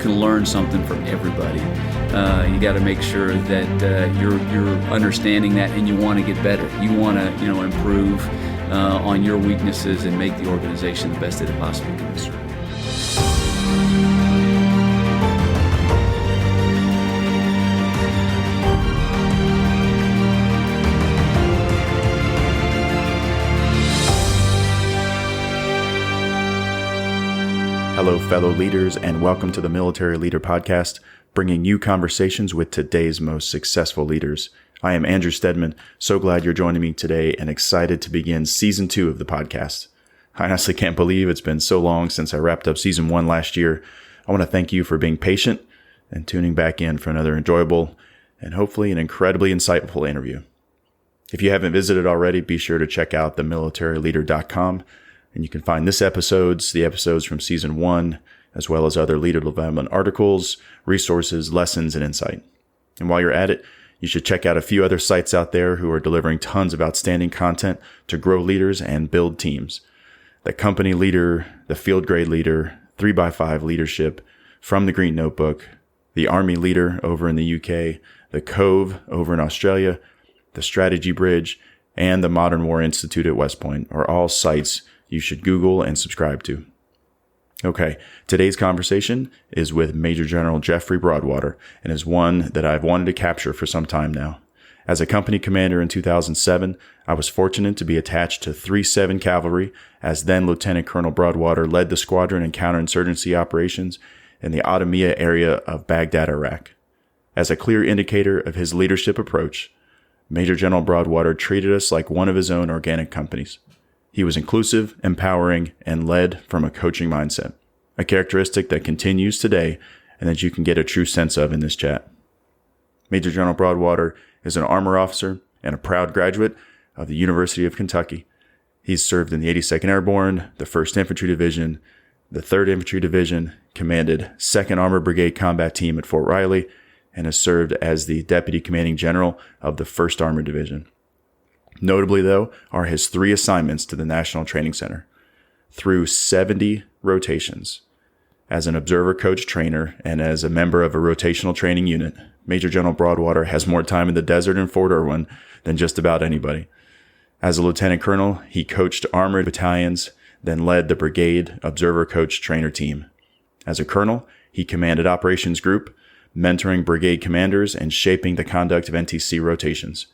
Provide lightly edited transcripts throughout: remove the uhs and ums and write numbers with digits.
can learn something from everybody. You got to make sure that you're understanding that, and you want to get better. You want to improve on your weaknesses and make the organization the best that it possibly can be. Hello, fellow leaders, and welcome to the Military Leader Podcast, bringing you conversations with today's most successful leaders. I am Andrew Stedman. So glad you're joining me today and excited to begin Season 2 of the podcast. I honestly can't believe it's been so long since I wrapped up Season 1 last year. I want to thank you for being patient and tuning back in for another enjoyable and hopefully an incredibly insightful interview. If you haven't visited already, be sure to check out themilitaryleader.com. And you can find the episodes from Season 1, as well as other leader development articles, resources, lessons, and insight. And while you're at it, you should check out a few other sites out there who are delivering tons of outstanding content to grow leaders and build teams. The Company Leader, the Field Grade Leader, 3x5 Leadership, From the Green Notebook, the Army Leader over in the UK, the Cove over in Australia, the Strategy Bridge, and the Modern War Institute at West Point are all sites you should Google and subscribe to. Okay, today's conversation is with Major General Jeffrey Broadwater, and is one that I've wanted to capture for some time now. As a company commander in 2007, I was fortunate to be attached to 3-7 Cavalry, as then Lieutenant Colonel Broadwater led the squadron in counterinsurgency operations in the Adamiyah area of Baghdad, Iraq. As a clear indicator of his leadership approach, Major General Broadwater treated us like one of his own organic companies. He was inclusive, empowering, and led from a coaching mindset, a characteristic that continues today and that you can get a true sense of in this chat. Major General Broadwater is an armor officer and a proud graduate of the University of Kentucky. He's served in the 82nd Airborne, the 1st Infantry Division, the 3rd Infantry Division, commanded 2nd Armored Brigade Combat Team at Fort Irwin, and has served as the Deputy Commanding General of the 1st Armored Division. Notably, though, are his 3 assignments to the National Training Center. Through 70 rotations, as an observer coach trainer and as a member of a rotational training unit, Major General Broadwater has more time in the desert in Fort Irwin than just about anybody. As a lieutenant colonel, he coached armored battalions, then led the brigade observer coach trainer team. As a colonel, he commanded operations group, mentoring brigade commanders and shaping the conduct of NTC rotations.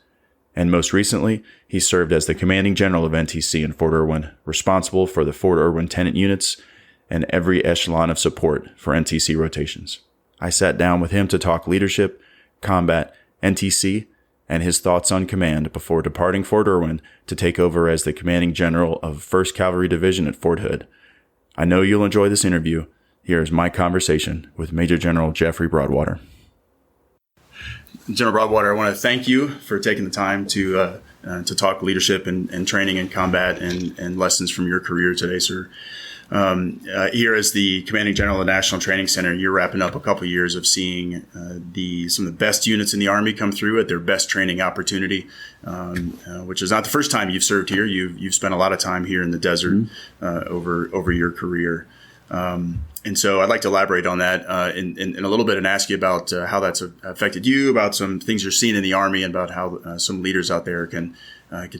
And most recently, he served as the commanding general of NTC in Fort Irwin, responsible for the Fort Irwin tenant units and every echelon of support for NTC rotations. I sat down with him to talk leadership, combat, NTC, and his thoughts on command before departing Fort Irwin to take over as the commanding general of 1st Cavalry Division at Fort Hood. I know you'll enjoy this interview. Here is my conversation with Major General Jeffrey Broadwater. General Broadwater, I want to thank you for taking the time to talk leadership and training and combat and lessons from your career today, sir. Here as the Commanding General of the National Training Center, you're wrapping up a couple of years of seeing some of the best units in the Army come through at their best training opportunity, which is not the first time you've served here. You've spent a lot of time here in the desert over your career. And so I'd like to elaborate on that in a little bit and ask you about how that's affected you, about some things you're seeing in the Army, and about how some leaders out there can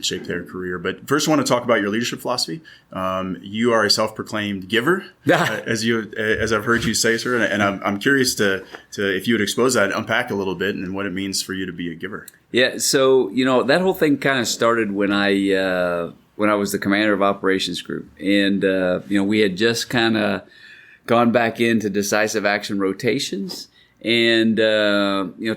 shape their career. But first, I want to talk about your leadership philosophy. You are a self-proclaimed giver, as I've heard you say, sir. And I'm curious to if you would expose that, unpack a little bit, and what it means for you to be a giver. Yeah. So that whole thing kind of started when I was the commander of operations group, and we had just kind of gone back into decisive action rotations, and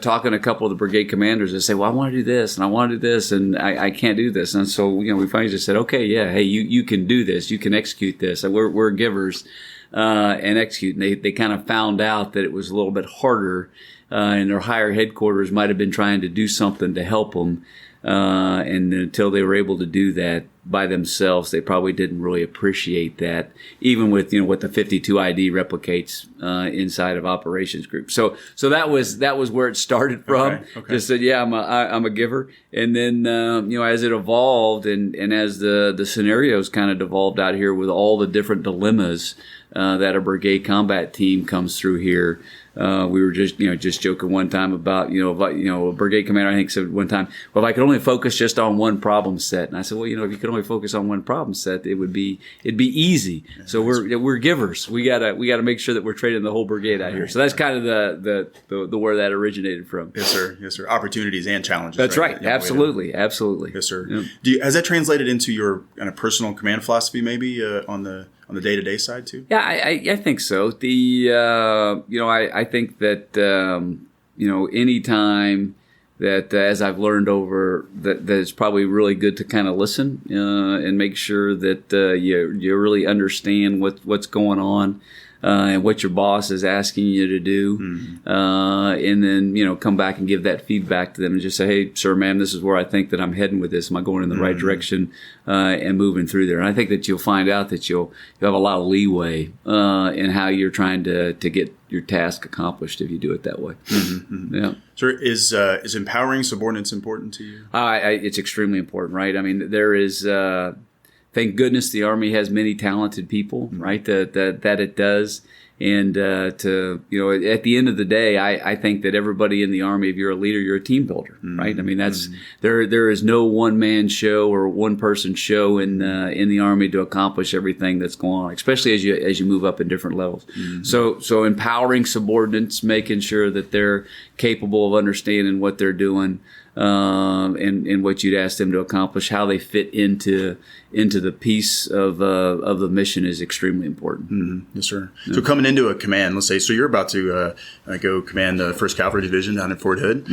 talking to a couple of the brigade commanders, they say, well, I want to do this and I want to do this, and I can't do this. And so we finally just said, okay, yeah, hey, you can do this, you can execute this. We're givers and execute. And they kind of found out that it was a little bit harder, and their higher headquarters might have been trying to do something to help them And until they were able to do that by themselves, they probably didn't really appreciate that, even with what the 52 ID replicates inside of operations group. So that was where it started from. Okay. Just said, yeah, I'm a giver, and then as it evolved and as the scenarios kind of devolved out here with all the different dilemmas that a brigade combat team comes through here. We were just joking one time about a brigade commander I think said one time, well, if I could only focus just on one problem set, and I said, well, if you could only focus on one problem set, it'd be easy. Yeah, so we're givers. We gotta make sure that we're training the whole brigade out here. So that's kind of the where that originated from. Yes, sir. Opportunities and challenges. That's right. Absolutely. Yes, sir. Yep. Has that translated into your kind of personal command philosophy, maybe on the day-to-day side too? Yeah, I think so. I think that any time that as I've learned over that it's probably really good to kind of listen and make sure that you really understand what's going on. And what your boss is asking you to do, and then come back and give that feedback to them and just say, "Hey, sir, ma'am, this is where I think that I'm heading with this. Am I going in the right direction?" And moving through there. And I think that you'll find out that you'll have a lot of leeway in how you're trying to get your task accomplished if you do it that way. Yeah. So is empowering subordinates important to you? It's extremely important, right? I mean, there is. Thank goodness the Army has many talented people, right? That it does, and at the end of the day, I think that everybody in the Army, if you're a leader, you're a team builder, right? I mean, that's there is no one man show or one person show in the Army to accomplish everything that's going on, especially as you move up in different levels. So empowering subordinates, making sure that they're capable of understanding what they're doing. And what you'd ask them to accomplish, how they fit into the piece of the mission is extremely important. Yes, sir. Yeah. So coming into a command, let's say, so you're about to go command the 1st Cavalry Division down in Fort Hood.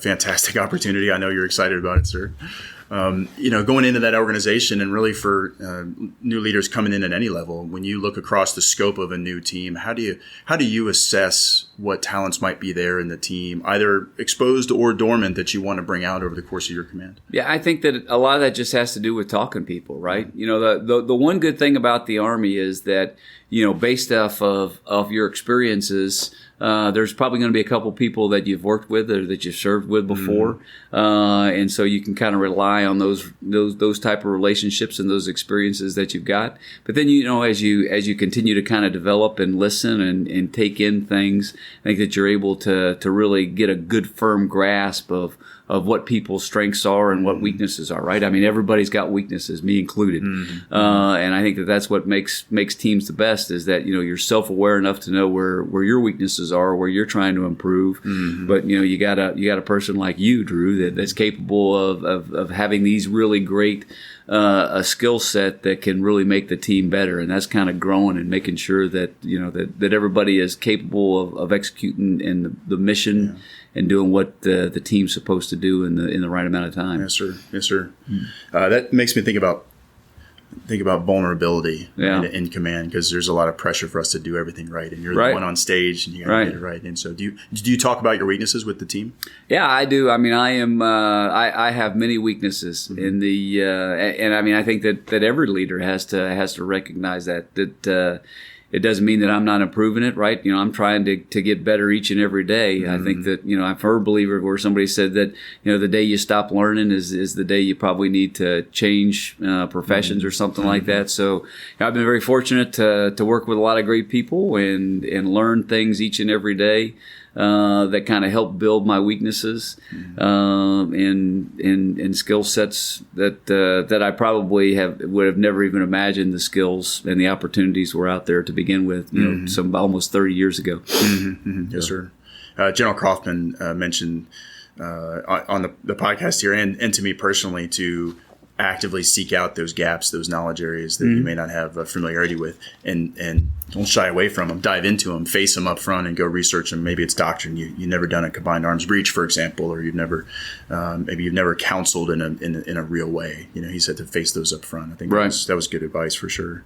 Fantastic opportunity. I know you're excited about it, sir. Going into that organization, and really for new leaders coming in at any level, when you look across the scope of a new team, how do you assess what talents might be there in the team, either exposed or dormant, that you want to bring out over the course of your command? Yeah, I think that a lot of that just has to do with talking to people, right? The one good thing about the Army is that based off of your experiences, there's probably going to be a couple people that you've worked with or that you've served with before, and so you can kind of rely on those type of relationships and those experiences that you've got. But then as you continue to kind of develop and listen and take in things, I think that you're able to really get a good firm grasp of what people's strengths are and what weaknesses are, right? I mean, everybody's got weaknesses, me included. And I think that that's what makes teams the best, is that, you're self-aware enough to know where your weaknesses are, where you're trying to improve. But, you got a person like you, Drew, that's capable of having these really great a skill set that can really make the team better, and that's kind of growing and making sure that that everybody is capable of executing in the mission and doing what the team's supposed to do in the right amount of time. Yes, sir. That makes me think about vulnerability in command, because there's a lot of pressure for us to do everything right, and you're the one on stage and you got to get it right. And so, do you talk about your weaknesses with the team? Yeah, I do. I mean, I have many weaknesses in the, and I mean, I think that every leader has to recognize that. It doesn't mean that I'm not improving it, right? I'm trying to get better each and every day. I think that, I've heard a believer where somebody said that, the day you stop learning is the day you probably need to change professions or something like that. So I've been very fortunate to work with a lot of great people and learn things each and every day that kind of help build my weaknesses and skill sets that I probably would have never even imagined the skills and the opportunities were out there to begin with, some almost 30 years ago. Yes, sir. General Kaufman mentioned on the podcast here and to me personally to actively seek out those gaps, those knowledge areas that you may not have familiarity with, and don't shy away from them. Dive into them, face them up front, and go research them. Maybe it's doctrine you've never done a combined arms breach, for example, or you've never counseled in a real way. He said to face those up front. I think that was good advice for sure.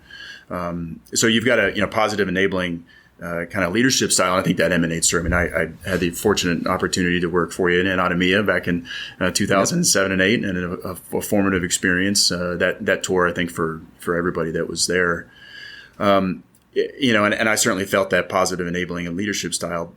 So you've got a positive enabling kind of leadership style. I think that emanates through. I mean, I had the fortunate opportunity to work for you in Automia back in 2007 and 8, and a formative experience. That tour, I think, for everybody that was there. And I certainly felt that positive, enabling, and leadership style.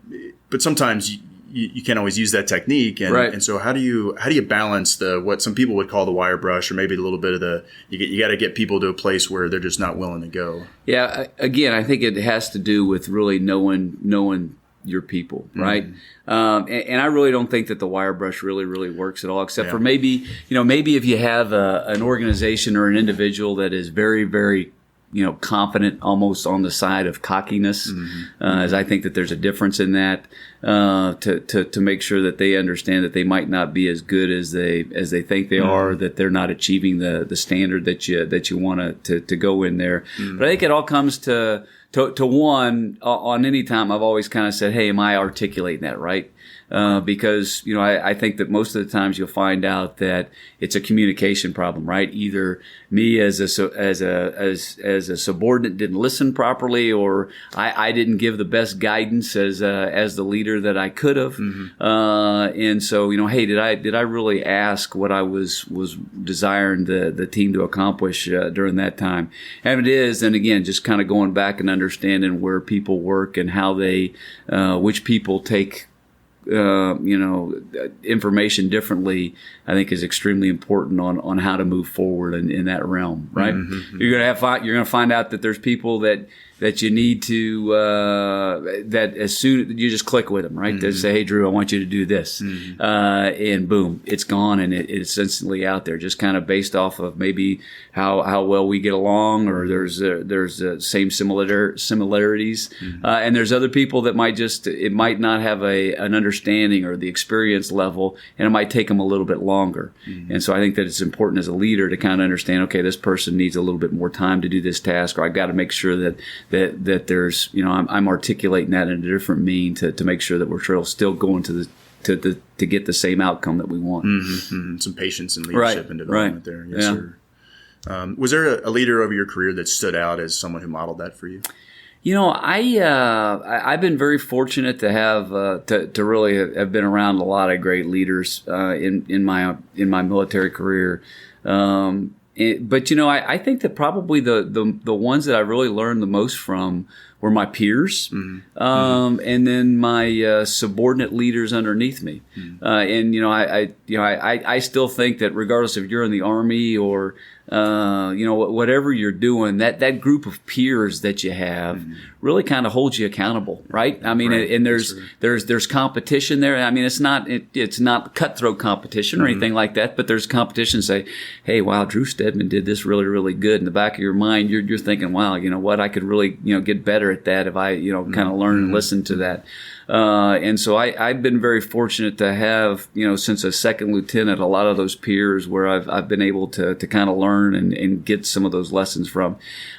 But sometimes you can't always use that technique, and so how do you balance what some people would call the wire brush, or maybe a little bit of you got to get people to a place where they're just not willing to go. Yeah, again, I think it has to do with really knowing your people, right? And I really don't think that the wire brush really works at all, except for maybe if you have an organization or an individual that is very, very confident, almost on the side of cockiness, as I think that there's a difference in that, to make sure that they understand that they might not be as good as they think they are, that they're not achieving the standard that you want to go in there. But I think it all comes to one, on any time I've always kind of said, hey, am I articulating that right? Because I think that most of the times you'll find out that it's a communication problem, right? Either me as a subordinate didn't listen properly, or I didn't give the best guidance as the leader that I could have. And so hey, did I really ask what I was desiring the team to accomplish during that time? And if it is, then again, just kind of going back and understanding where people work and how which people take information differently, I think is extremely important on how to move forward in that realm, right? You're gonna find out that there's people that you need to that as soon you just click with them, right? They say, hey, Drew, I want you to do this, and boom, it's gone, and it's instantly out there, just kind of based off of maybe how well we get along, or there's same similarities, and there's other people that it might not have an understanding or the experience level, and it might take them a little bit longer. And so I think that it's important as a leader to kind of understand, okay, this person needs a little bit more time to do this task, or I've got to make sure that there's, I'm articulating that in a different mean to make sure that we're still going to get the same outcome that we want. Some patience and leadership and development there. Yes, sir. Was there a leader over your career that stood out as someone who modeled that for you? I've been very fortunate to have to really have been around a lot of great leaders in my military career. But I think that probably the ones that I really learned the most from were my peers, and then my subordinate leaders underneath me. And I still think that regardless if you're in the Army or whatever you're doing, that group of peers that you have really kind of holds you accountable, right? I mean, and there's competition there. I mean, it's not cutthroat competition or anything like that, but there's competition. Say, hey, wow, Drew Stedman did this really, really good. In the back of your mind, you're thinking, wow, you know what, I could really get better at that if I kind of learn and listen to that. And so I've been very fortunate to have, since a second lieutenant, a lot of those peers where I've been able to kind of learn and get some of those lessons from.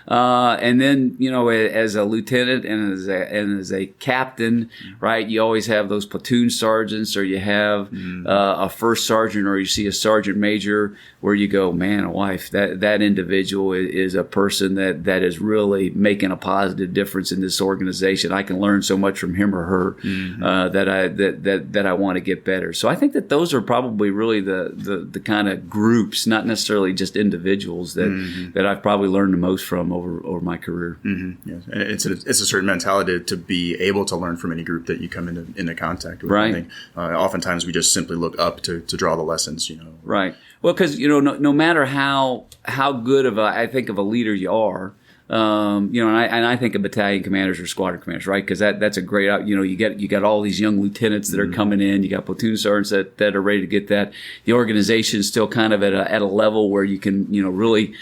And then, as a lieutenant and as a captain, right, you always have those platoon sergeants, or you have a first sergeant, or you see a sergeant major where you go, man, wife, that individual is a person that is really making a positive difference in this organization. I can learn so much from him or her that I want to get better. So I think that those are probably really the kind of groups, not necessarily just individuals that I've probably learned the most from over my career. Yes. And it's a certain mentality to be able to learn from any group that you come into contact with. Right. I think oftentimes we just simply look up to draw the lessons. Right. Well, because no matter how good of a leader you are. And I think of battalion commanders or squadron commanders, right? Because that's a great, you got all these young lieutenants that are coming in. You got platoon sergeants that are ready to get that. The organization is still kind of at a level where you can, really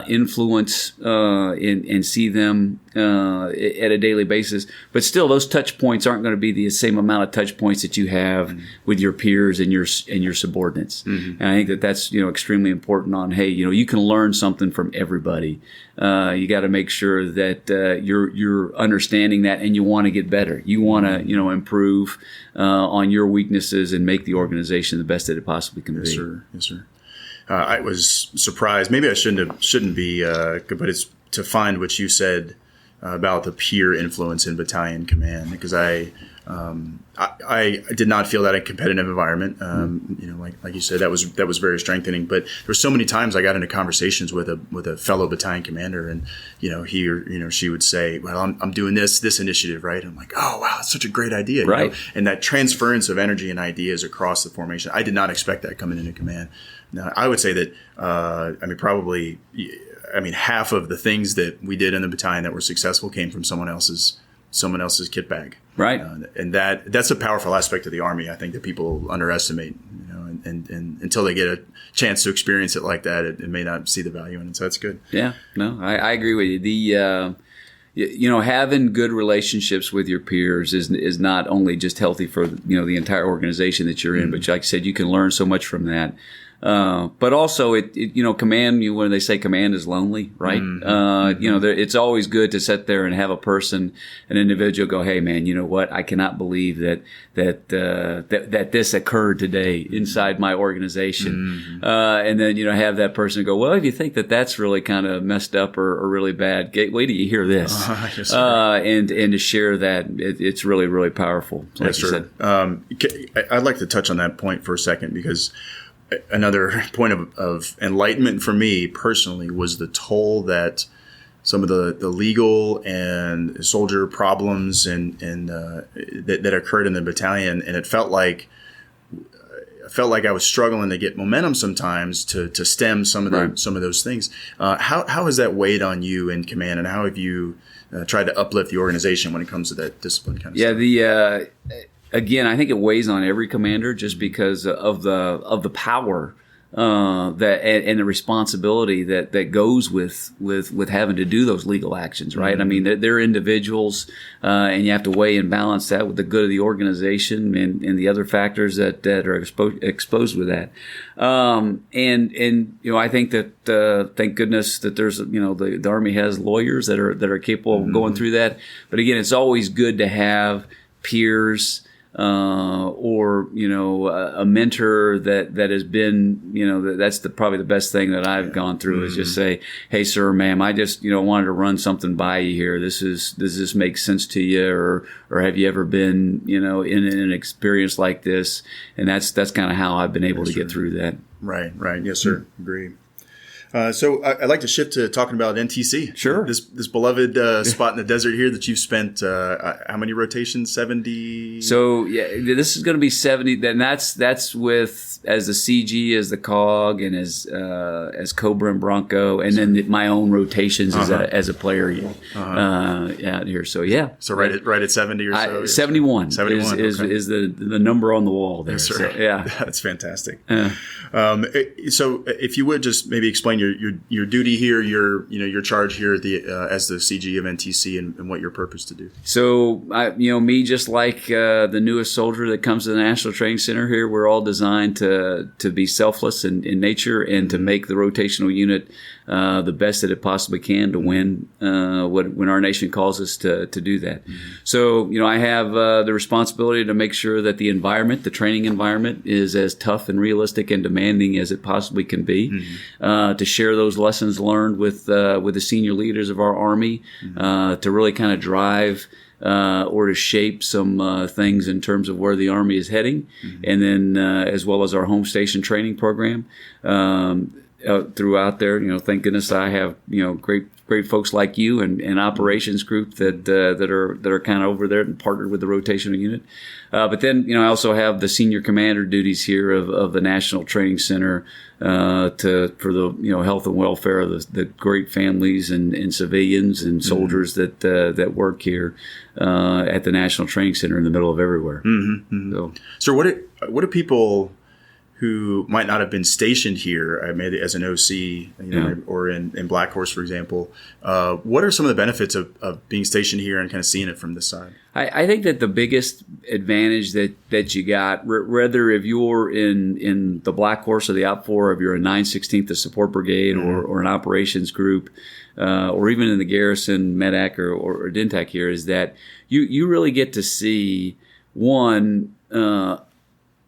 influence and see them at a daily basis. But still, those touch points aren't going to be the same amount of touch points that you have with your peers and your subordinates. And I think that's extremely important. On hey, you can learn something from everybody. You got to make sure that you're understanding that, and you want to get better. You want to improve on your weaknesses and make the organization the best that it possibly can be. Yes, sir. I was surprised. Maybe I shouldn't be, but it's to find what you said about the peer influence in battalion command, because I did not feel that in a competitive environment. Like you said, that was very strengthening. But there were so many times I got into conversations with a fellow battalion commander, and he or she would say, "Well, I'm doing this initiative, right?" And I'm like, "Oh, wow, that's such a great idea!" Right. And that transference of energy and ideas across the formation, I did not expect that coming into command. Now, I would say that probably half of the things that we did in the battalion that were successful came from someone else's kit bag. Right. And that's a powerful aspect of the Army, I think, that people underestimate, and until they get a chance to experience it like that, it may not see the value in it. So that's good. Yeah, no, I agree with you. Having good relationships with your peers is not only just healthy for, the entire organization that you're in, but like I said, you can learn so much from that. But also command, when they say command is lonely, right? It's always good to sit there and have an individual go, "Hey man, you know what? I cannot believe that this occurred today inside my organization." And then, have that person go, "Well, if you think that's really kind of messed up or really bad, wait till you hear this." Yes, and to share that, it's really, really powerful. Like you said. I'd like to touch on that point for a second, because another point of enlightenment for me personally was the toll that some of the legal and soldier problems and that occurred in the battalion, and it felt like I was struggling to get momentum sometimes to stem some of those things. How has that weighed on you in command, and how have you tried to uplift the organization when it comes to that discipline kind of stuff? Again, I think it weighs on every commander just because of the power that and the responsibility that goes with having to do those legal actions, right? I mean, they're individuals, and you have to weigh and balance that with the good of the organization and the other factors that are exposed with that. I think that thank goodness that there's the Army has lawyers that are capable of going through that. But again, it's always good to have peers. Or a mentor that has been, that's probably the best thing that I've gone through is just say, "Hey, sir, ma'am, I just wanted to run something by you here. Does this make sense to you, or have you ever been in an experience like this?" And that's kind of how I've been able to get through that. Right. Yes, sir. Agree. So I'd like to shift to talking about NTC. Sure. This beloved spot in the desert here that you've spent, how many rotations? 70? So, this is going to be 70. Then that's with, as the CG, as the COG, and as Cobra and Bronco, and then my own rotations as a player out here. So, yeah. So right at 70 or so? 71. 71 is the number on the wall there. Yes, sir. So, yeah. That's fantastic. So if you would just maybe explain your duty here, your charge here at as the CG of NTC, and what your purpose to do. So me, just like the newest soldier that comes to the National Training Center here, we're all designed to be selfless in nature and to make the rotational unit the best that it possibly can to win when our nation calls us to do that. So I have the responsibility to make sure that the environment, the training environment, is as tough and realistic and demanding as it possibly can be. To share those lessons learned with the senior leaders of our Army, to really kind of drive or to shape some things in terms of where the Army is heading, and then as well as our home station training program throughout there. Thank goodness I have great folks like you and operations group that are kind of over there and partnered with the rotational unit. But then I also have the senior commander duties here of the National Training Center for the health and welfare of the great families and civilians and soldiers that work here at the National Training Center in the middle of everywhere. So what do people who might not have been stationed here, maybe as an OC, or in Black Horse, for example, what are some of the benefits of being stationed here and kind of seeing it from this side? I think that the biggest advantage that you got, whether if you're in the Black Horse or the Op 4, if you're a 916th, the support brigade, or an operations group, or even in the garrison, MEDAC or DINTAC here, is that you really get to see one.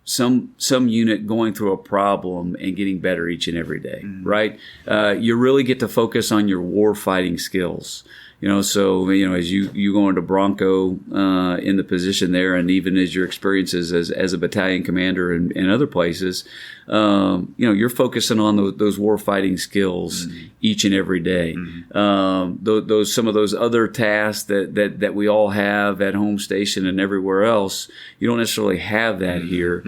Some unit going through a problem and getting better each and every day, right? You really get to focus on your war fighting skills. So as you go into Bronco in the position there, and even as your experiences as a battalion commander and other places, you're focusing on those war fighting skills each and every day. Those some of those other tasks that we all have at home station and everywhere else, you don't necessarily have that here.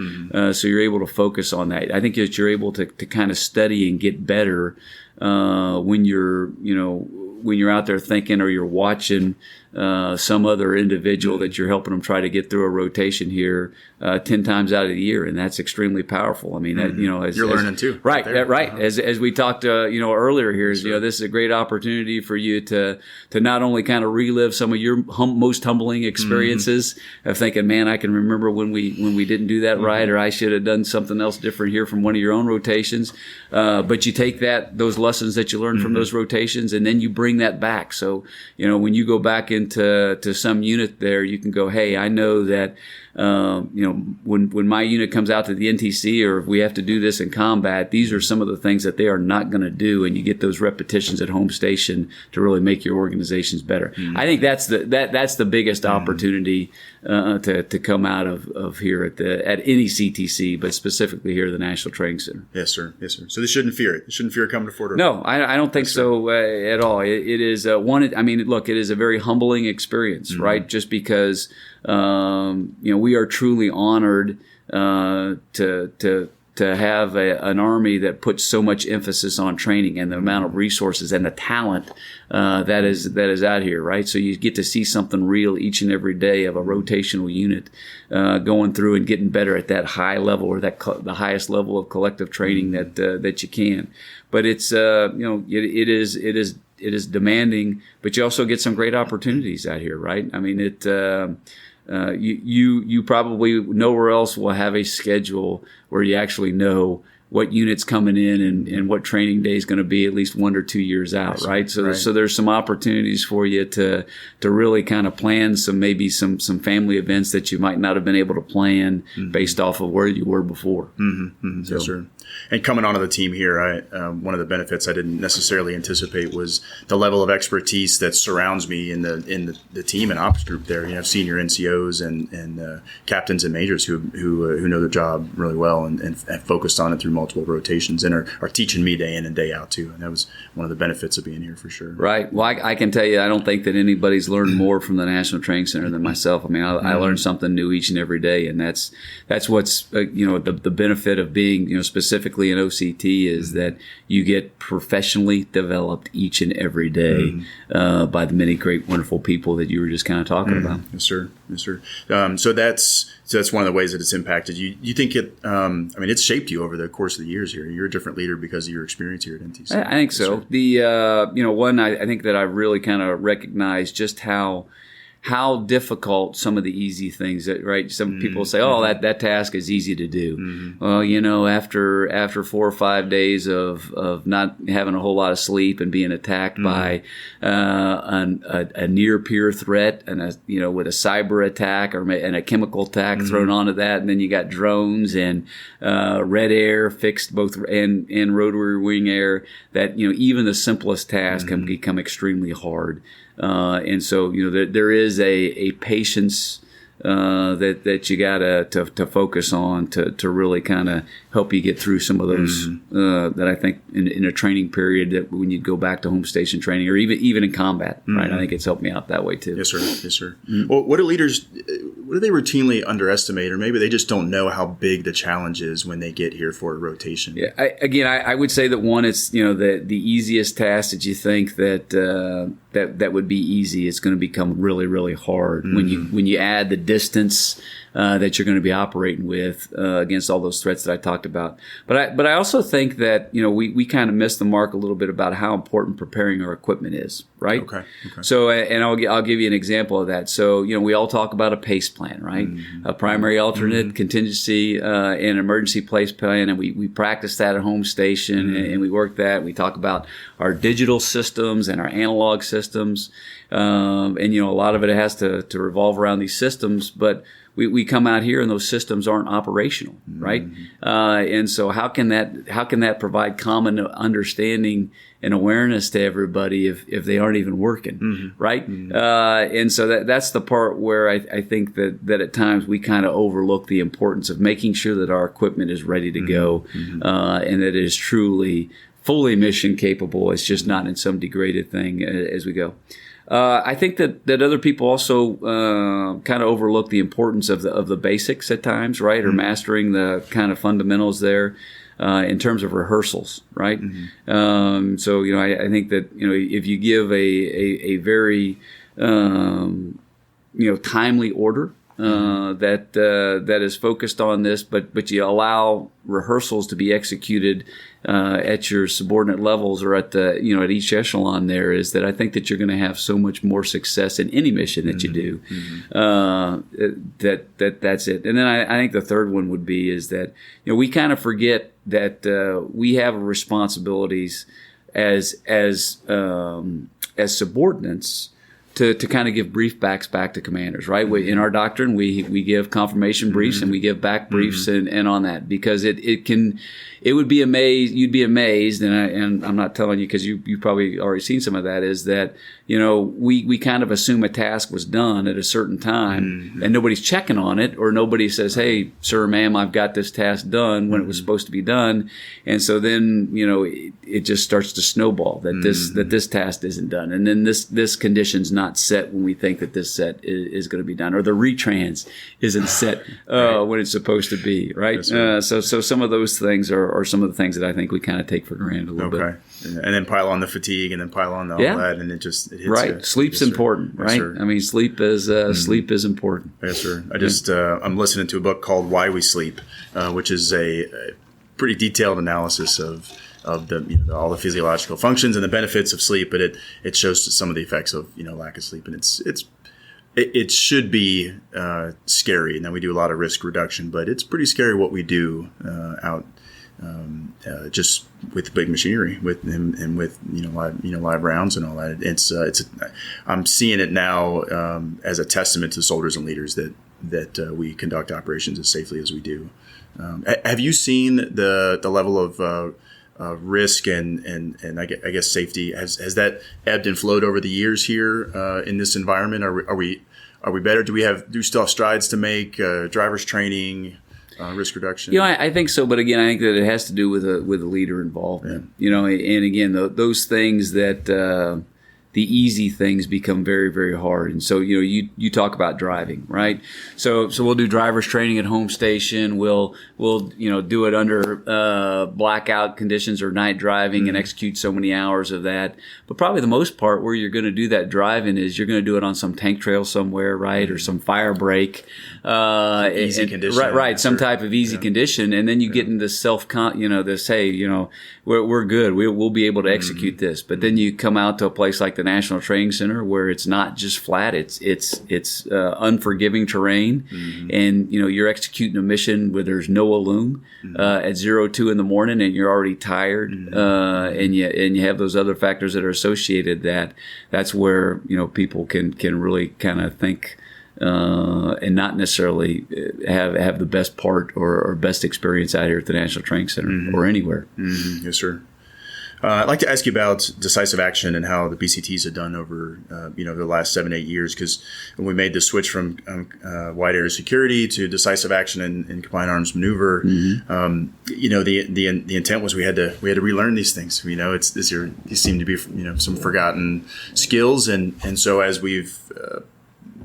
So you're able to focus on that. I think that you're able to kind of study and get better when you're out there thinking, or you're watching some other individual that you're helping them try to get through a rotation here 10 times out of the year, and that's extremely powerful. I mean, that, you're learning too, right? As we talked, earlier here, is this is a great opportunity for you to not only kind of relive some of your most humbling experiences of thinking, man, I can remember when we didn't do that right, or I should have done something else different here from one of your own rotations. But you take those lessons that you learned from those rotations, and then you bring that back. So when you go back into some unit there, you can go, hey, I know that when my unit comes out to the NTC, or if we have to do this in combat, these are some of the things that they are not going to do, and you get those repetitions at home station to really make your organizations better. I think that's the biggest opportunity to come out of here at any CTC, but specifically here at the National Training Center. Yes, sir. So they shouldn't fear it. They shouldn't fear coming to Fort Irwin. No, I don't think so at all. It is look, it is a very humbling experience, right? Just because we are truly honored to have an Army that puts so much emphasis on training and the amount of resources and the talent that is out here, right? So you get to see something real each and every day of a rotational unit going through and getting better at that high level, or the highest level of collective training that you can. But it's it is demanding, but you also get some great opportunities out here, right? I mean, you probably nowhere else will have a schedule where you actually know what unit's coming in and what training day is going to be at least 1 or 2 years out, right? So there's some opportunities for you to really kind of plan some family events that you might not have been able to plan based off of where you were before. So, yes, sir. And coming onto the team here, one of the benefits I didn't necessarily anticipate was the level of expertise that surrounds me in the team and ops group there. You have senior NCOs and captains and majors who know their job really well and focused on it through multiple rotations and are teaching me day in and day out too. And that was one of the benefits of being here for sure. Right. Well, I can tell you, I don't think that anybody's learned more from the National Training Center than myself. I mean, I learn something new each and every day, and that's what's the benefit of being specifically in OCT is that you get professionally developed each and every day by the many great, wonderful people that you were just kind of talking about. Yes, sir. So that's one of the ways that it's impacted you. You think it? It's shaped you over the course of the years here. You're a different leader because of your experience here at NTC. I think so. Sir. I think that I really kind of recognized just how difficult some of the easy things right? Some people say, oh, that task is easy to do. Well, after 4 or 5 days of not having a whole lot of sleep and being attacked by a near peer threat and with a cyber attack and a chemical attack thrown onto that, and then you got drones and red air fixed both and rotary wing air, that even the simplest task can become extremely hard. And so, there is a patience that you got to focus on to really kind of help you get through some of those that I think in a training period that when you go back to home station training or even in combat, right? I think it's helped me out that way too. Yes, sir. Well, what do they routinely underestimate, or maybe they just don't know how big the challenge is when they get here for a rotation? Yeah, I would say that one, it's the easiest task that you think that would be easy, it's going to become really, really hard when you add the distance that you're going to be operating with against all those threats that I talked about. But I also think that we kind of missed the mark a little bit about how important preparing our equipment is, right? Okay. So and I'll give you an example of that. So we all talk about a PACE plan, right? A primary, alternate, contingency, and emergency place plan, and we practice that at home station and we work that. We talk about our digital systems and our analog systems, and a lot of it has to revolve around these systems, but we come out here and those systems aren't operational, right? And so how can that provide common understanding and awareness to everybody if they aren't even working, right? And so that's the part where I think that at times we kind of overlook the importance of making sure that our equipment is ready to go, and that it is truly fully mission capable. It's just not in some degraded thing as we go. I think that other people also kind of overlook the importance of the basics at times, right? Or mastering the kind of fundamentals there in terms of rehearsals, right? So I think that if you give a very timely order that is focused on this, but you allow rehearsals to be executed at your subordinate levels or at at each echelon, there is that I think that you're going to have so much more success in any mission that you do. That's it. And then I think the third one would be is that we kind of forget that we have responsibilities as subordinates to kind of give brief backs back to commanders, right? In our doctrine, we give confirmation briefs and we give back briefs and on that, because you'd be amazed, and I'm not telling you because you've probably already seen some of that, is that we kind of assume a task was done at a certain time and nobody's checking on it, or nobody says, hey, sir, ma'am, I've got this task done when it was supposed to be done. And so then, it just starts to snowball that this task isn't done. And then this condition's not set when we think that this set is going to be done, or the retrans isn't set when it's supposed to be, right? So some of those things are some of the things that I think we kind of take for granted a little bit. And then pile on the fatigue, and then pile on all that, and it hits right. you. Sleep's important, right? Yes, I mean, sleep is important. Yes, sir. I'm listening to a book called Why We Sleep, which is a pretty detailed analysis of the all the physiological functions and the benefits of sleep, but it shows some of the effects of lack of sleep, and it should be scary. Now we do a lot of risk reduction, but it's pretty scary what we do out just with big machinery, with and with live rounds and all that. I'm seeing it now as a testament to soldiers and leaders that we conduct operations as safely as we do. Have you seen the level of risk and I guess safety, has that ebbed and flowed over the years here in this environment? Are we better? Do we still have strides to make? Drivers training, risk reduction? I think so, but again, I think that it has to do with a leader involvement. And again, those things that the easy things become very, very hard. And so, you talk about driving, right? So we'll do driver's training at home station. We'll do it under blackout conditions or night driving and execute so many hours of that. But probably the most part where you're going to do that driving is you're going to do it on some tank trail somewhere, right? Or some fire break. Easy condition. Right. Some type of easy condition. And then you get into we're good. We'll be able to execute this. But then you come out to a place like the National Training Center where it's not just flat. It's unforgiving terrain, and you're executing a mission where there's no illume at 02 in the morning, and you're already tired, and you have those other factors that are associated. That's where people can really kind of think. And not necessarily have the best part or best experience out here at the National Training Center or anywhere. Yes, sir. I'd like to ask you about decisive action and how the BCTs have done over the last 7-8 years, because when we made the switch from wide area security to decisive action and combined arms maneuver, the intent was we had to relearn these things. These seem to be some forgotten skills, and so as we've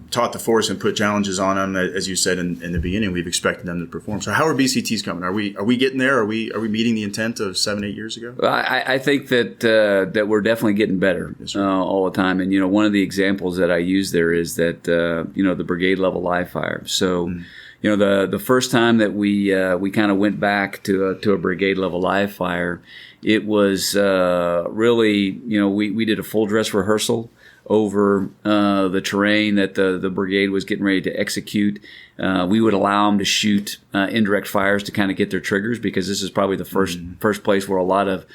taught the force and put challenges on them, as you said in the beginning, we've expected them to perform. So how are BCTs coming? Are we getting there? Are we meeting the intent of 7-8 years ago? Well, I think that we're definitely getting better all the time. And one of the examples that I use there is that the brigade level live fire. So the first time that we kind of went back to a brigade level live fire, it was really we did a full dress rehearsal over the terrain that the brigade was getting ready to execute. We would allow them to shoot indirect fires to kind of get their triggers, because this is probably the first place where a lot of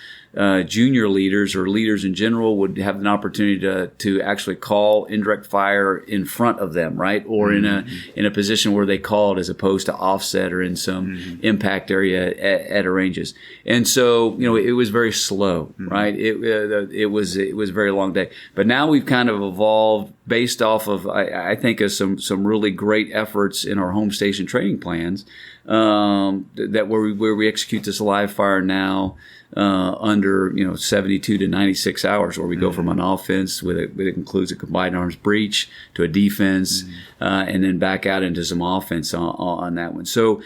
junior leaders or leaders in general would have an opportunity to actually call indirect fire in front of them, right? Or in a position where they call it, as opposed to offset or in some impact area at ranges. And so, it was very slow, right? It was a very long day. But now we've kind of evolved based off of, I think, of some really great efforts in our home station training plans, that where we execute this live fire now under 72 to 96 hours, where we go from an offense with it includes a combined arms breach to a defense, and then back out into some offense on that one. So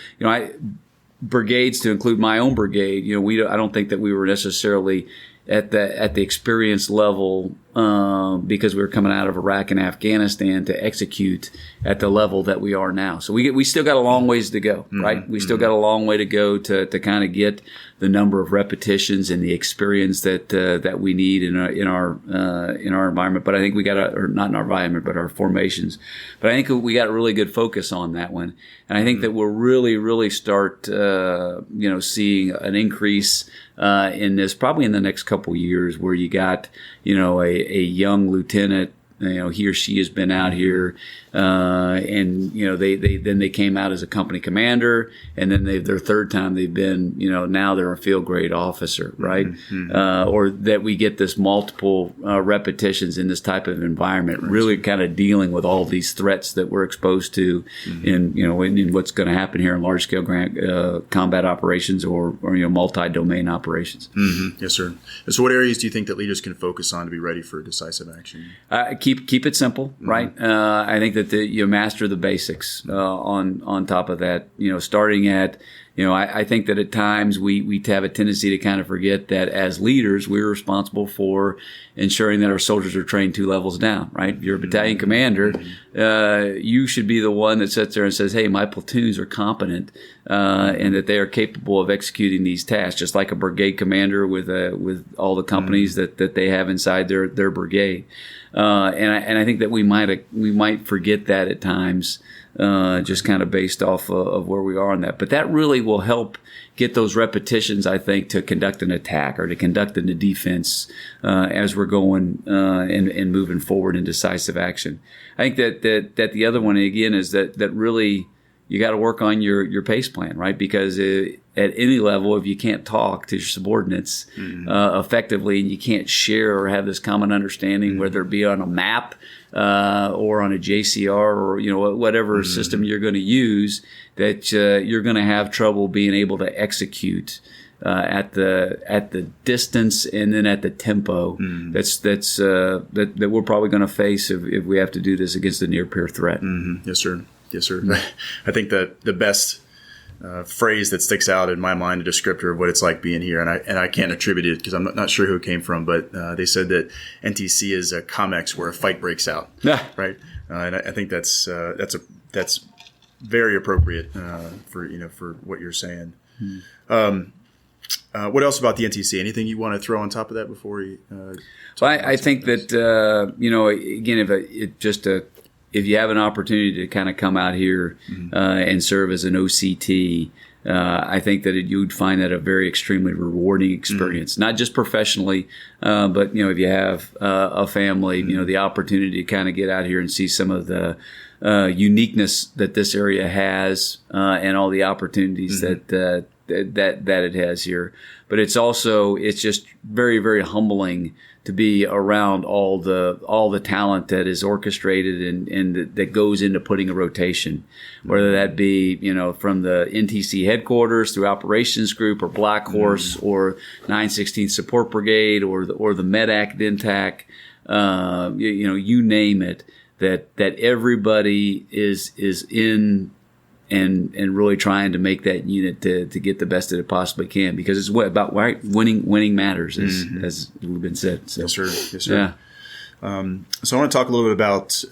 brigades, to include my own brigade, I don't think that we were necessarily at the experience level, because we were coming out of Iraq and Afghanistan, to execute at the level that we are now. So we still got a long ways to go, right? We still got a long way to go to kind of get the number of repetitions and the experience that we need in our environment. But I think we got or not in our environment, but our formations. But I think we got a really good focus on that one, and I think that we'll really start seeing an increase in this probably in the next couple years, where you got a young lieutenant, he or she has been out here, and they came out as a company commander, and then their third time they've been, now they're a field grade officer, right? Or that we get this multiple repetitions in this type of environment, really kind of dealing with all these threats that we're exposed to in what's going to happen here in large scale combat operations or multi-domain operations. Yes, sir. And so what areas do you think that leaders can focus on to be ready for decisive action? Keep it simple, right? I think that you master the basics on top of that. Starting at, I think that at times we have a tendency to kind of forget that as leaders, we're responsible for ensuring that our soldiers are trained 2 levels down, right? If you're a battalion commander, you should be the one that sits there and says, hey, my platoons are competent, and that they are capable of executing these tasks, just like a brigade commander with all the companies that they have inside their brigade. And I think that we might forget that at times, just kind of based off of where we are on that. But that really will help get those repetitions, I think, to conduct an attack or to conduct a defense as we're going and moving forward in decisive action. I think that the other one, again, is that really you got to work on your PACE plan, right? Because at any level, if you can't talk to your subordinates effectively, and you can't share or have this common understanding, whether it be on a map or on a JCR or whatever system you're going to use, that you're going to have trouble being able to execute at the distance and then at the tempo that we're probably going to face if we have to do this against a near peer threat. Yes, sir. Yes, sir. I think that the best phrase that sticks out in my mind, a descriptor of what it's like being here, and I can't attribute it because I'm not sure who it came from, but they said that NTC is a COMEX where a fight breaks out, right? And I think that's very appropriate for what you're saying. What else about the NTC? Anything you want to throw on top of that before we? I think that again, if you have an opportunity to kind of come out here and serve as an OCT, I think that you'd find that a very extremely rewarding experience, not just professionally, but if you have a family, the opportunity to kind of get out here and see some of the uniqueness that this area has and all the opportunities that it has here. But it's just very, very humbling to be around all the talent that is orchestrated and that goes into putting a rotation, whether that be from the NTC headquarters through operations group or Black Horse or 916th Support Brigade or the MEDAC DENTAC, you name it, that everybody is in and really trying to make that unit to get the best that it possibly can, because it's about winning matters, as we've been said. So, yes, sir. Yeah. So I want to talk a little bit about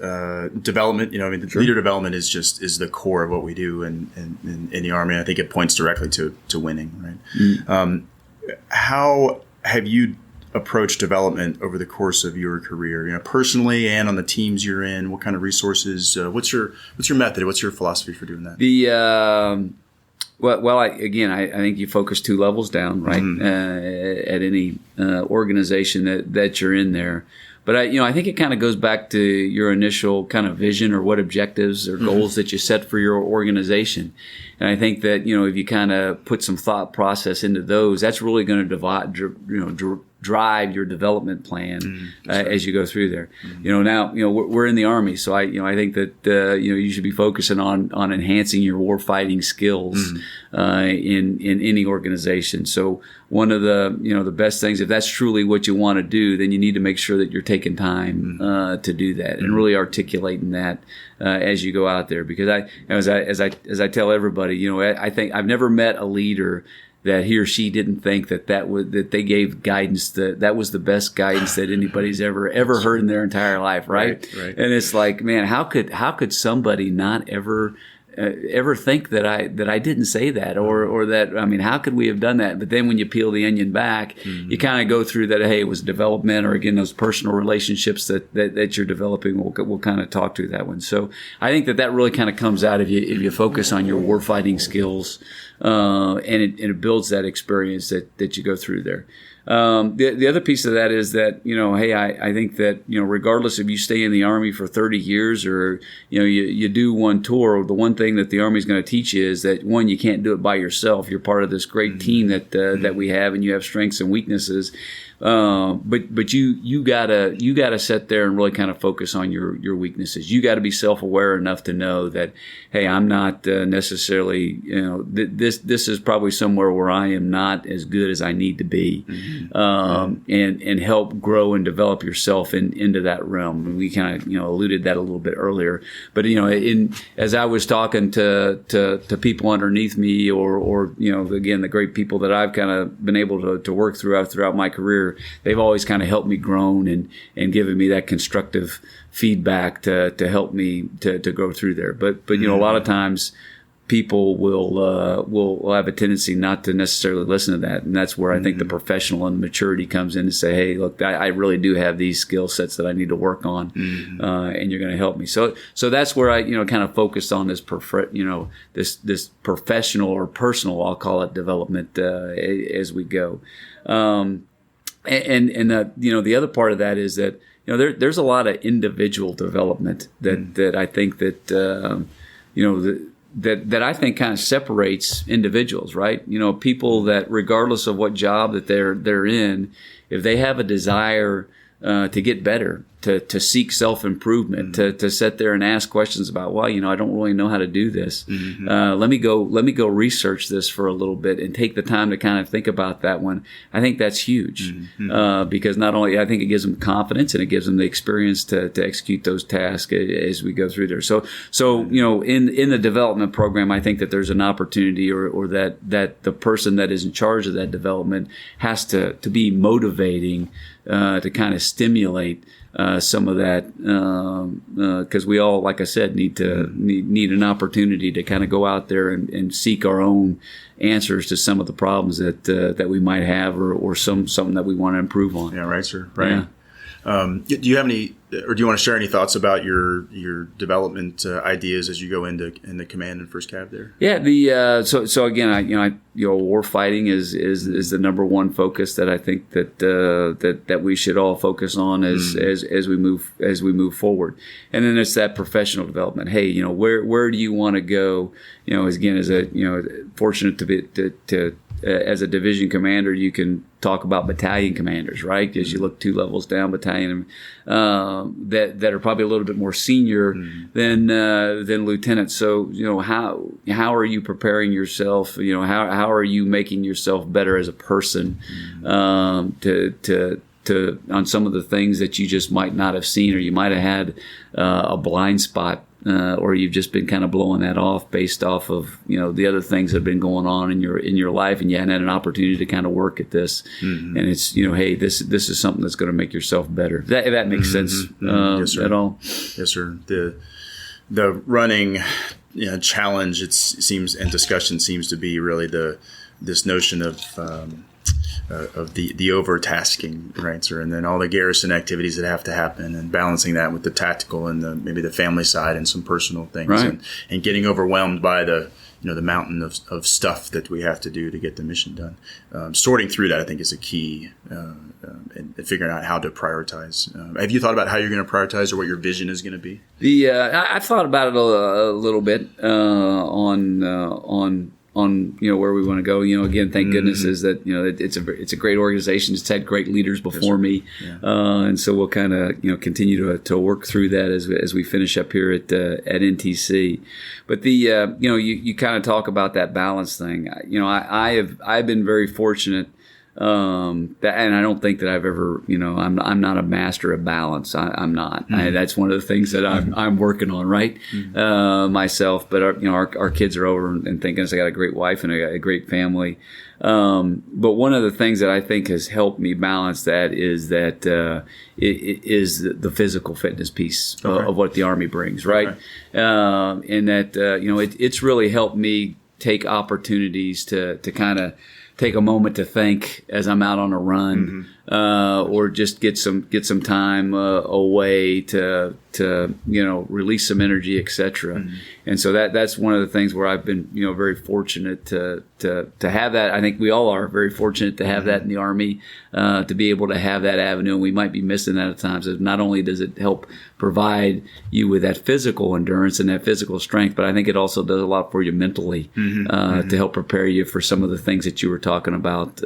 development. Leader development is the core of what we do in the Army. I think it points directly to winning, right? How have you approach development over the course of your career, personally and on the teams you're in? What kind of resources? What's your method? What's your philosophy for doing that? I think you focus 2 levels down, right? At any organization that you're in there. But I think it kind of goes back to your initial kind of vision or what objectives or goals that you set for your organization. And I think that, if you kind of put some thought process into those, that's really going to drive your development plan as you go through there. Now, we're in the Army, so I think that you should be focusing on enhancing your warfighting skills in any organization. So one of the best things, if that's truly what you want to do, then you need to make sure that you're taking time to do that and really articulating that as you go out there. Because as I tell everybody, I think I've never met a leader that he or she didn't think that they gave guidance that was the best guidance that anybody's ever heard in their entire life, right? Right. And it's like, man, how could somebody not ever think that I didn't say that or that, how could we have done that? But then when you peel the onion back, you kind of go through that, hey, it was development, or again, those personal relationships that you're developing. We'll kind of talk through that one. So I think that really kind of comes out if you focus on your warfighting skills, and it builds that experience that you go through there. The other piece of that is that, I think that, regardless if you stay in the Army for 30 years or, you do one tour, the one thing that the Army is going to teach you is that, one, you can't do it by yourself. You're part of this great team that we have, and you have strengths and weaknesses. But you gotta sit there and really kind of focus on your weaknesses. You got to be self-aware enough to know that, hey, I'm not necessarily, this is probably somewhere where I am not as good as I need to be, and help grow and develop yourself into that realm. And we kind of alluded that a little bit earlier. But as I was talking to people underneath me, or again, the great people that I've kind of been able to work throughout my career, they've always kind of helped me grow and given me that constructive feedback to help me to go through there. But a lot of times people will have a tendency not to necessarily listen to that, and that's where I think the professional and maturity comes in to say, hey, look, I really do have these skill sets that I need to work on, and you're going to help me. So that's where I kind of focus on this this professional or personal, I'll call it, development as we go. And the other part of that is that there's a lot of individual development that I think that that I think kind of separates individuals, right? People that, regardless of what job that they're in, if they have a desire to get better, to seek self-improvement, to sit there and ask questions about, well, I don't really know how to do this. Let me go research this for a little bit and take the time to kind of think about that one. I think that's huge, because not only I think it gives them confidence and it gives them the experience to execute those tasks as we go through there. So in the development program, I think that there's an opportunity or that the person that is in charge of that development has to be motivating, to kind of stimulate some of that, because we all, like I said, need an opportunity to kind of go out there and seek our own answers to some of the problems that we might have, or something that we want to improve on. Yeah, right, sir. Right. Yeah. Do you have any, or do you want to share any thoughts about your development ideas as you go into command and first cav there? Yeah, so again, war fighting is the number one focus that I think that we should all focus on as we move forward. And then it's that professional development. Hey, where do you want to go? Again, as fortunate to be as a division commander, you can talk about battalion commanders, right? As you look 2 levels down, battalion that are probably a little bit more senior than lieutenants. So how are you preparing yourself? How are you making yourself better as a person to on some of the things that you just might not have seen, or you might have had a blind spot. Or you've just been kind of blowing that off based off of the other things that have been going on in your life, and you hadn't had an opportunity to kind of work at this. And it's hey, this is something that's going to make yourself better. If that makes sense Yes, at all. Yes, sir. The running challenge, it seems, and discussion seems to be really this notion of the overtasking, right, sir, and then all the garrison activities that have to happen, and balancing that with the tactical and maybe the family side and some personal things, right. and getting overwhelmed by the mountain of stuff that we have to do to get the mission done. Sorting through that, I think, is a key, and figuring out how to prioritize. Have you thought about how you're going to prioritize or what your vision is going to be? I've thought about it a little bit on where we want to go. Again, thank goodness is that it's a great organization. It's had great leaders before me, and so we'll kind of continue to work through that as we finish up here at NTC. But you kind of talk about that balance thing. I've been very fortunate. And I don't think that I've ever, I'm not a master of balance. I'm not. That's one of the things that I'm working on, right? Myself, but our kids are over and thinking I got a great wife and a great family. But one of the things that I think has helped me balance that is that it is the physical fitness piece of what the Army brings, right? And that it's really helped me take opportunities to kind of take a moment to think as I'm out on a run, or just get some time away to release some energy, etc. And so that's one of the things where I've been very fortunate to have that. I think we all are very fortunate to have that in the Army, to be able to have that avenue. And we might be missing that at times. Not only does it help provide you with that physical endurance and that physical strength, but I think it also does a lot for you mentally, to help prepare you for some of the things that you were talking about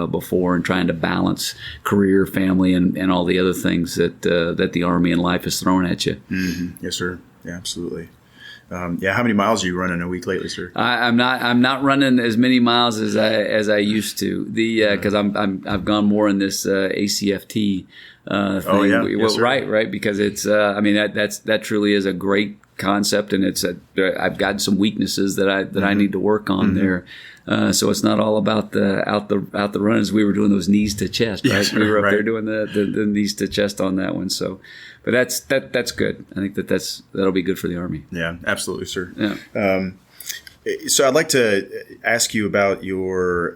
before, and trying to balance career, family, and all the other things that the Army and life has thrown at you. Yes, sir. Yeah, absolutely. How many miles are you running a week lately, sir? I'm not running as many miles as I used to. Because I've gone more in this ACFT thing. Oh yeah, yes, right. Because it's that truly is a great concept, and I've got some weaknesses that I need to work on there. So it's not all about the out the runs. We were doing those knees to chest, right? Yes, we were up right. there doing the knees to chest on that one. So, but that's good. I think that'll be good for the Army. Yeah, absolutely, sir. Yeah. So I'd like to ask you about your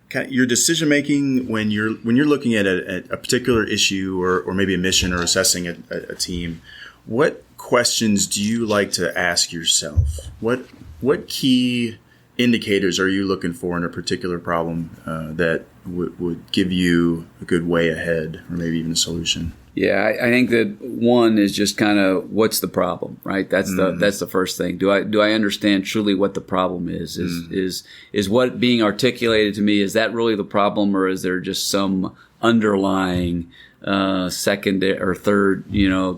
decision making when you're looking at a particular issue or maybe a mission, or assessing a team. What questions do you like to ask yourself? What key indicators are you looking for in a particular problem that would give you a good way ahead, or maybe even a solution? Yeah, I think that one is just kind of, what's the problem, right? That's the first thing. Do I understand truly what the problem is? Is what being articulated to me, is that really the problem, or is there just some underlying second or third,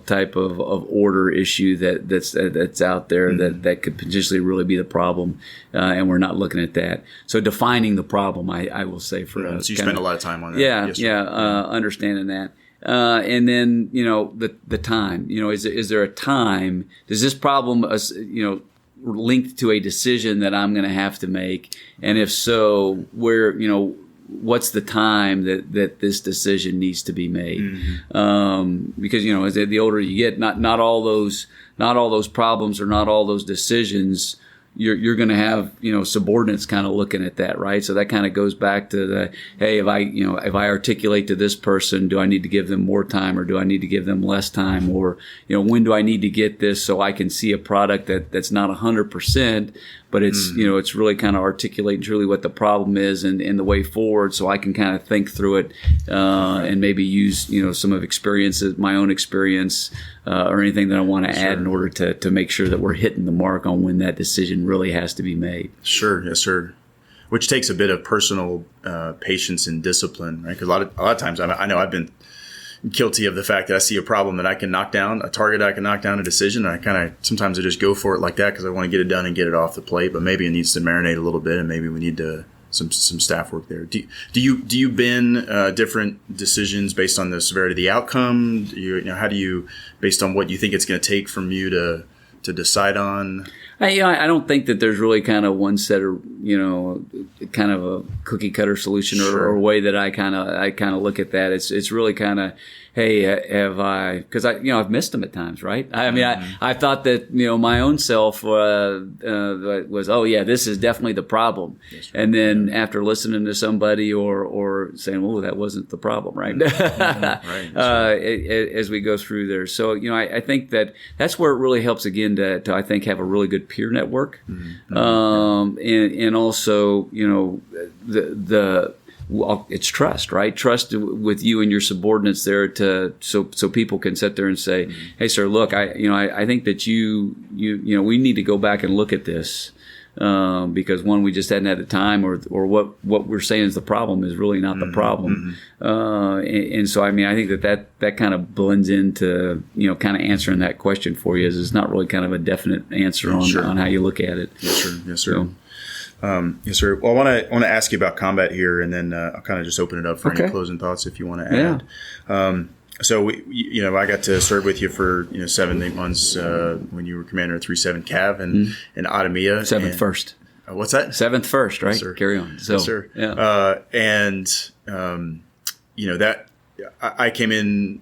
type of order issue that's out there that could potentially really be the problem, and we're not looking at that. So defining the problem, I will say for us. So you spend a lot of time on that. Yeah, understanding that. And then, the time, is there a time? Does this problem, linked to a decision that I'm going to have to make? And if so, where, what's the time that this decision needs to be made? Because, as the older you get, not all those problems or not all those decisions, you're going to have, subordinates kind of looking at that, right? So that kind of goes back to the, hey, if I articulate to this person, do I need to give them more time, or do I need to give them less time? Or, when do I need to get this so I can see a product that's not 100%, but it's, it's really kind of articulating truly what the problem is and the way forward, so I can kind of think through it, and maybe use, some of my own experience, or anything that I want to add in order to make sure that we're hitting the mark on when that decision really has to be made. Sure. Yes, sir. Which takes a bit of personal patience and discipline, right? Because a lot of times I know I've been guilty of the fact that I see a problem that I can knock down, a target I can knock down, a decision, and sometimes I just go for it like that because I want to get it done and get it off the plate. But maybe it needs to marinate a little bit, and maybe we need some staff work there. Do you bend different decisions based on the severity of the outcome? How do you, based on what you think it's going to take from you to to decide on? I don't think that there's really kind of one set of, kind of a cookie cutter solution or a way that I kind of look at that. It's really kind of, hey, have I, because I've missed them at times, right? I mean, I thought that, my own self was, oh yeah, this is definitely the problem. Yes, right. And then after listening to somebody or saying, oh, that wasn't the problem, right? Right. As we go through there. So, I think that's where it really helps again to I think have a really good peer network. And also, it's trust, right? Trust with you and your subordinates there so people can sit there and say, hey, sir, look, I think that we need to go back and look at this. Because one, we just hadn't had the time, or what we're saying is the problem is really not the problem. And so, I think that kind of blends into, kind of answering that question for you. Is it's not really kind of a definite answer on how you look at it. Yes, sir. Yes, sir. Yes, sir. Well, I want to ask you about combat here, and then I'll kind of just open it up for any closing thoughts if you want to add. Yeah. So I got to serve with you for 7-8 months when you were commander of 3-7 Cav in Ottomia. 7th First. What's that? 7th First, right? Yes, sir. Carry on. So, yes, sir. Yeah. That I came in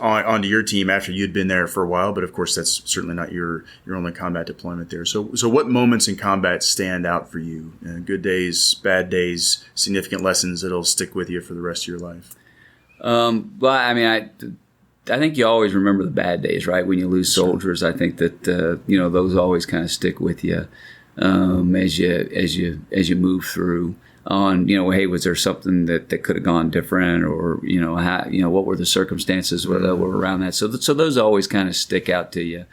onto your team after you'd been there for a while, but of course that's certainly not your only combat deployment there. So what moments in combat stand out for you? Good days, bad days, significant lessons that'll stick with you for the rest of your life? Well, I think you always remember the bad days, right? When you lose soldiers, I think that those always kind of stick with you as you move through. On hey, was there something that could have gone different, or what were the circumstances that were around that? So those always kind of stick out to you.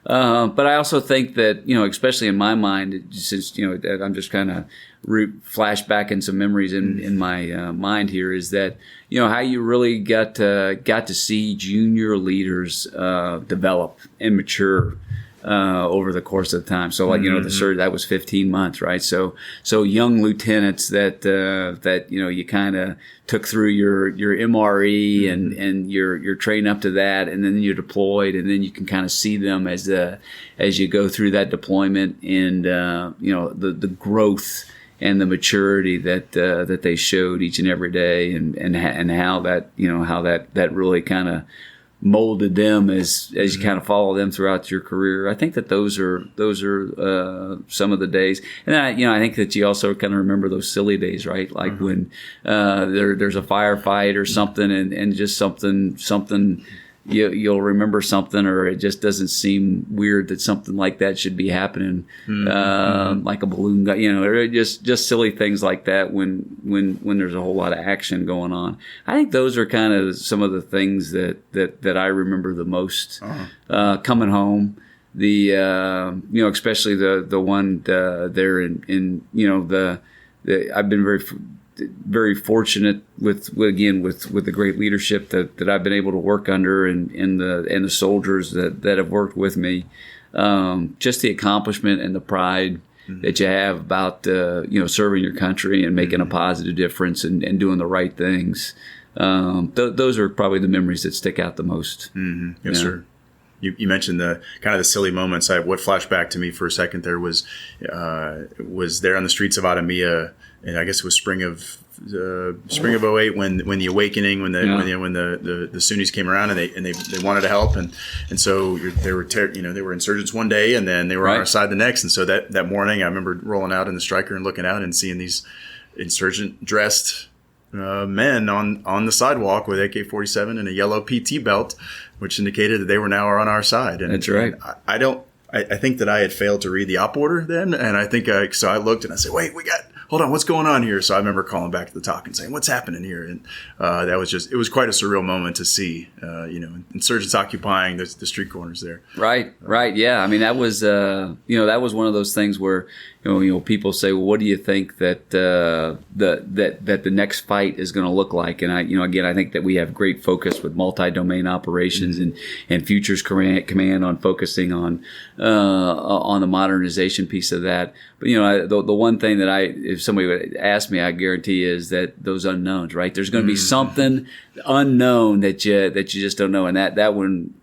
But I also think that especially in my mind, since I'm just kind of flashbacking some memories in my mind here, is that how you really got to see junior leaders develop and mature over the course of time. So the surge, that was 15 months, right? So young lieutenants that you kind of took through your MRE and you're trained up to that, and then you're deployed, and then you can kind of see them as you go through that deployment, and the growth and the maturity that they showed each and every day, and how that really kind of molded them as you kind of follow them throughout your career. I think that those are some of the days, and I think that you also kind of remember those silly days, right? Like when there's a firefight or something, and just something. You'll remember something, or it just doesn't seem weird that something like that should be happening, like a balloon, or just silly things like that when there's a whole lot of action going on. I think those are kind of some of the things that I remember the most. Coming home, especially the one there in I've been very fortunate with the great leadership that I've been able to work under, and the soldiers that have worked with me. Just the accomplishment and the pride that you have about serving your country and making a positive difference and doing the right things. Those are probably the memories that stick out the most. Yes, sir. You mentioned the kind of the silly moments. What flashed back to me for a second there was there on the streets of Ottomia, and I guess it was spring of 08 when the awakening, when the Sunnis came around and they wanted to help, and so they were insurgents one day, and then they were on our side the next. And so that morning I remember rolling out in the striker and looking out and seeing these insurgent dressed men on the sidewalk with AK-47 and a yellow PT belt, which indicated that they were now on our side. And that's right. And I think that I had failed to read the op order then, and I think so I looked and I said, wait, hold on, what's going on here? So I remember calling back to the talk and saying, what's happening here? And it was quite a surreal moment to see, insurgents occupying the street corners there. Right. Yeah. That was, that was one of those things where, people say, well, what do you think that the next fight is going to look like? And I think that we have great focus with multi-domain operations and futures command on focusing on the modernization piece of that. But the one thing that I have somebody would ask me, I guarantee is that those unknowns, right? There's going to be something unknown that you just don't know, and that one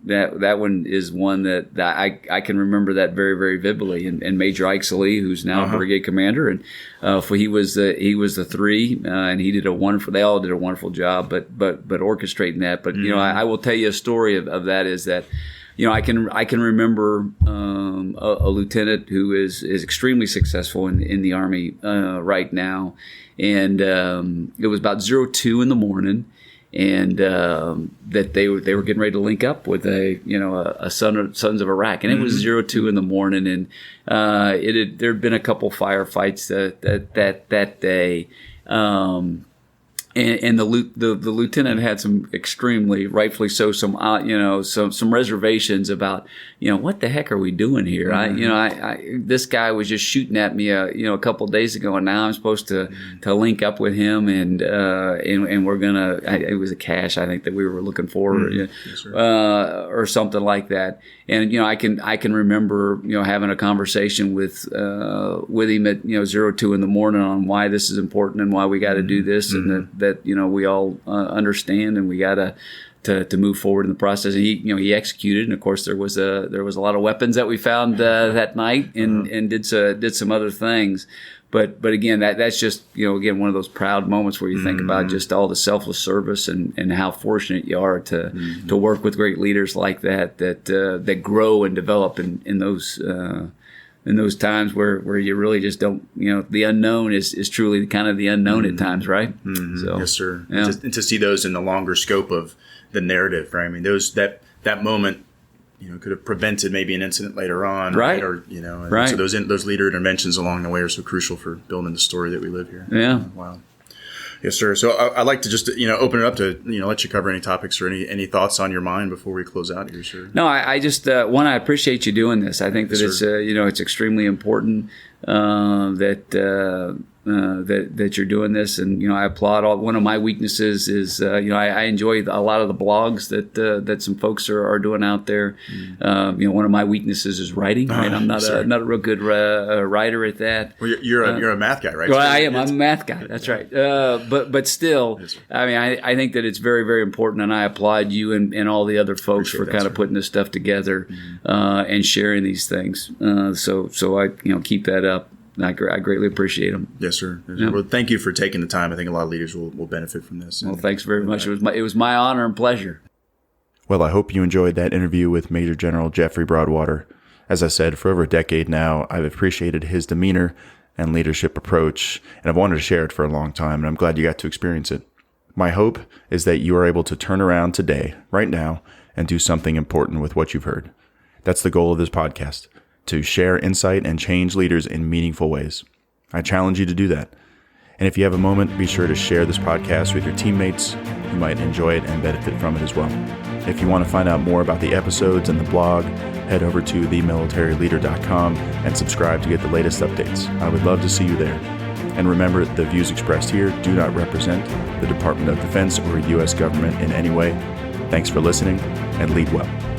is one that I can remember that very, very vividly. And Major Ike Salee, who's now a brigade commander, and he was the 3, and he did a wonderful. They all did a wonderful job, but orchestrating that. But I will tell you a story of that is that. I can remember a lieutenant who is extremely successful in the Army right now, and it was about 02 in the morning, and that they were getting ready to link up with a Sons of Iraq, and it was 02 in the morning, and there had been a couple firefights that day. And the lieutenant had some extremely, rightfully so, some reservations about, what the heck are we doing here? This guy was just shooting at me, a couple of days ago, and now I'm supposed to link up with him, and we're gonna. It was a cache, I think, that we were looking for, yes, or something like that. And I can remember having a conversation with him at 02 in the morning on why this is important and why we got to do this, and that we all understand, and we got to move forward in the process. And he executed, and of course there was a lot of weapons that we found that night, and did some other things. But again, that's just again one of those proud moments where you think about just all the selfless service and how fortunate you are to work with great leaders like that grow and develop in those times where you really just don't, the unknown is truly kind of the unknown at times, right? So, yes, sir. Yeah. And to see those in the longer scope of the narrative, right? I mean, that moment, could have prevented maybe an incident later on, right? Or right. So those leader interventions along the way are so crucial for building the story that we live here. Yeah. Wow. Yes, sir. So I'd like to just open it up to let you cover any topics or any thoughts on your mind before we close out here, sir. No, I just I appreciate you doing this. I think that it's it's extremely important that you're doing this, and I applaud all. One of my weaknesses is I enjoy a lot of the blogs that some folks are doing out there. One of my weaknesses is writing. Right? I'm not a real good writer at that. Well, you're a math guy, right? Well, I am. I'm a math guy. That's right. But still, I mean, I think that it's very, very important, and I applaud you and all the other folks for kind of putting this stuff together and sharing these things. So I keep that up. I greatly appreciate them. Yes, sir. Yeah. Well, thank you for taking the time. I think a lot of leaders will benefit from this. Well, thanks very much. It was my honor and pleasure. Well, I hope you enjoyed that interview with Major General Jeffrey Broadwater. As I said, for over a decade now, I've appreciated his demeanor and leadership approach, and I've wanted to share it for a long time, and I'm glad you got to experience it. My hope is that you are able to turn around today, right now, and do something important with what you've heard. That's the goal of this podcast, to share insight and change leaders in meaningful ways. I challenge you to do that. And if you have a moment, be sure to share this podcast with your teammates who might enjoy it and benefit from it as well. If you want to find out more about the episodes and the blog, head over to themilitaryleader.com and subscribe to get the latest updates. I would love to see you there. And remember, the views expressed here do not represent the Department of Defense or U.S. government in any way. Thanks for listening, and lead well.